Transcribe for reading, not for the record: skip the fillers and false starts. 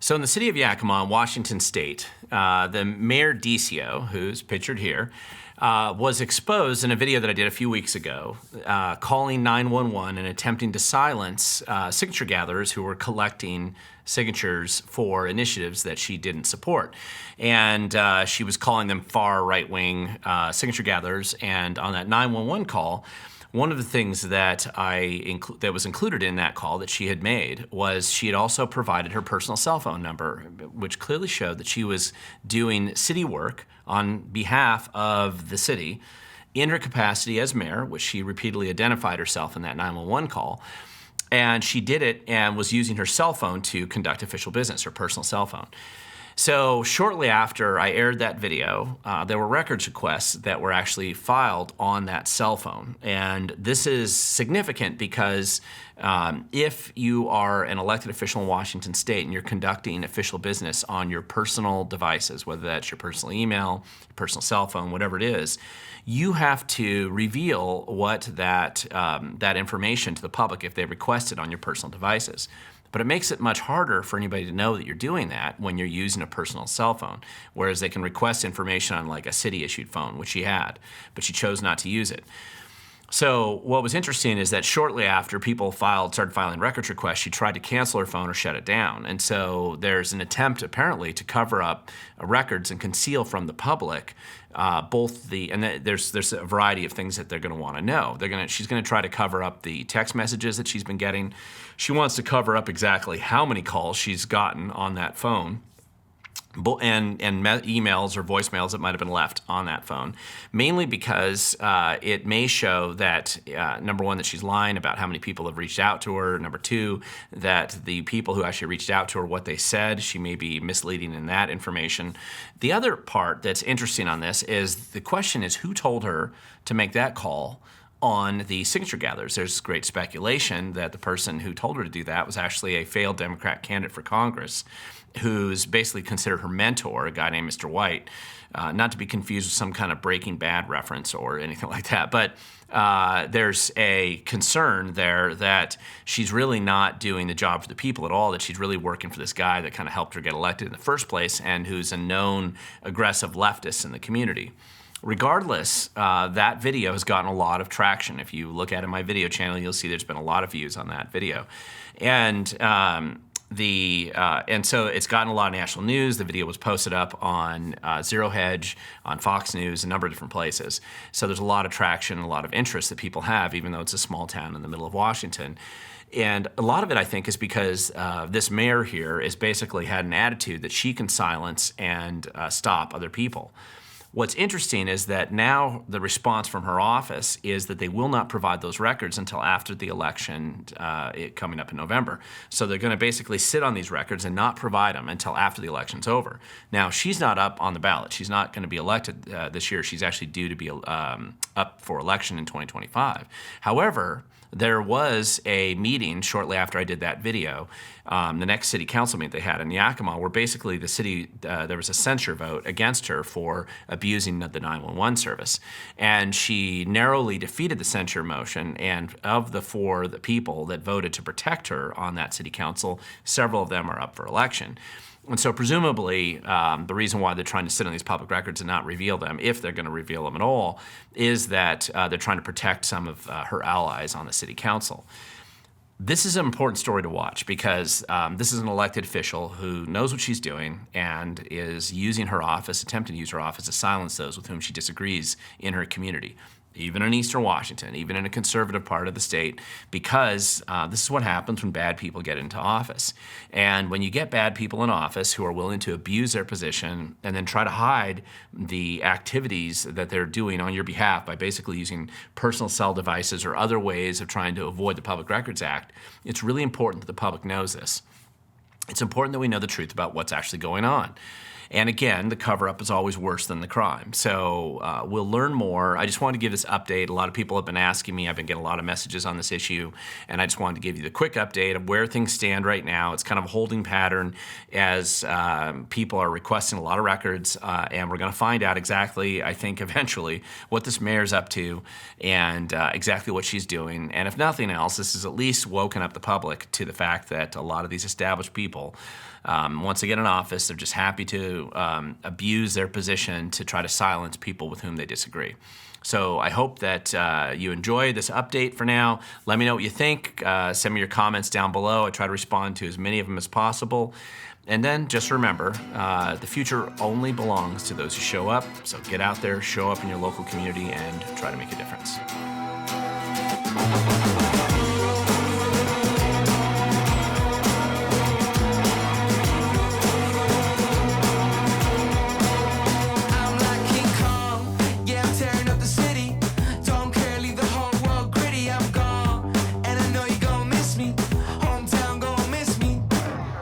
So in the city of Yakima, Washington State, the Mayor Deccio, who's pictured here, was exposed in a video that I did a few weeks ago, calling 911 and attempting to silence signature gatherers who were collecting signatures for initiatives that she didn't support. And she was calling them far right-wing signature gatherers. And on that 911 call, one of the things that that was included in that call that she had made was she had also provided her personal cell phone number, which clearly showed that she was doing city work on behalf of the city in her capacity as mayor, which she repeatedly identified herself in that 911 call. And she did it and was using her cell phone to conduct official business, her personal cell phone. So shortly after I aired that video, there were records requests that were actually filed on that cell phone. And this is significant because if you are an elected official in Washington State and you're conducting official business on your personal devices, whether that's your personal email, your personal cell phone, whatever it is, you have to reveal what that information to the public if they request it on your personal devices. But it makes it much harder for anybody to know that you're doing that when you're using a personal cell phone, whereas they can request information on like a city-issued phone, which she had, but she chose not to use it. So what was interesting is that shortly after people started filing records requests, she tried to cancel her phone or shut it down. And so there's an attempt apparently to cover up records and conceal from the public there's a variety of things that they're going to want to know. She's going to try to cover up the text messages that she's been getting. She wants to cover up exactly how many calls she's gotten on that phone, and emails or voicemails that might have been left on that phone, mainly because it may show that, number one, that she's lying about how many people have reached out to her, number two, that the people who actually reached out to her, what they said, she may be misleading in that information. The other part that's interesting on this is the question is who told her to make that call on the signature gatherers. There's great speculation that the person who told her to do that was actually a failed Democrat candidate for Congress who's basically considered her mentor, a guy named Mr. White, not to be confused with some kind of Breaking Bad reference or anything like that. But there's a concern there that she's really not doing the job for the people at all, that she's really working for this guy that kind of helped her get elected in the first place and who's a known aggressive leftist in the community. Regardless, that video has gotten a lot of traction. If you look at it in my video channel, you'll see there's been a lot of views on that video. And so it's gotten a lot of national news. The video was posted up on Zero Hedge, on Fox News, a number of different places. So there's a lot of traction and a lot of interest that people have, even though it's a small town in the middle of Washington. And a lot of it, I think, is because this mayor here has basically had an attitude that she can silence and stop other people. What's interesting is that now the response from her office is that they will not provide those records until after the election coming up in November. So they're going to basically sit on these records and not provide them until after the election's over. Now, she's not up on the ballot. She's not going to be elected this year. She's actually due to be up for election in 2025. However, there was a meeting shortly after I did that video, the next city council meeting they had in Yakima, where basically the city, there was a censure vote against her for abusing the 911 service. And she narrowly defeated the censure motion, and of the the people that voted to protect her on that city council, several of them are up for election. And so presumably the reason why they're trying to sit on these public records and not reveal them, if they're going to reveal them at all, is that they're trying to protect some of her allies on the city council. This is an important story to watch because this is an elected official who knows what she's doing and is using her office, attempting to use her office to silence those with whom she disagrees in her community, even in Eastern Washington, even in a conservative part of the state, because this is what happens when bad people get into office. And when you get bad people in office who are willing to abuse their position and then try to hide the activities that they're doing on your behalf by basically using personal cell devices or other ways of trying to avoid the Public Records Act, it's really important that the public knows this. It's important that we know the truth about what's actually going on. And again, the cover-up is always worse than the crime. So we'll learn more. I just wanted to give this update. A lot of people have been asking me. I've been getting a lot of messages on this issue, and I just wanted to give you the quick update of where things stand right now. It's kind of a holding pattern as people are requesting a lot of records, and we're going to find out exactly, I think, eventually, what this mayor's up to and exactly what she's doing. And if nothing else, this has at least woken up the public to the fact that a lot of these established people Once they get in office, they're just happy to abuse their position to try to silence people with whom they disagree. So I hope that you enjoy this update for now. Let me know what you think. Send me your comments down below. I try to respond to as many of them as possible. And then just remember, the future only belongs to those who show up. So get out there, show up in your local community, and try to make a difference.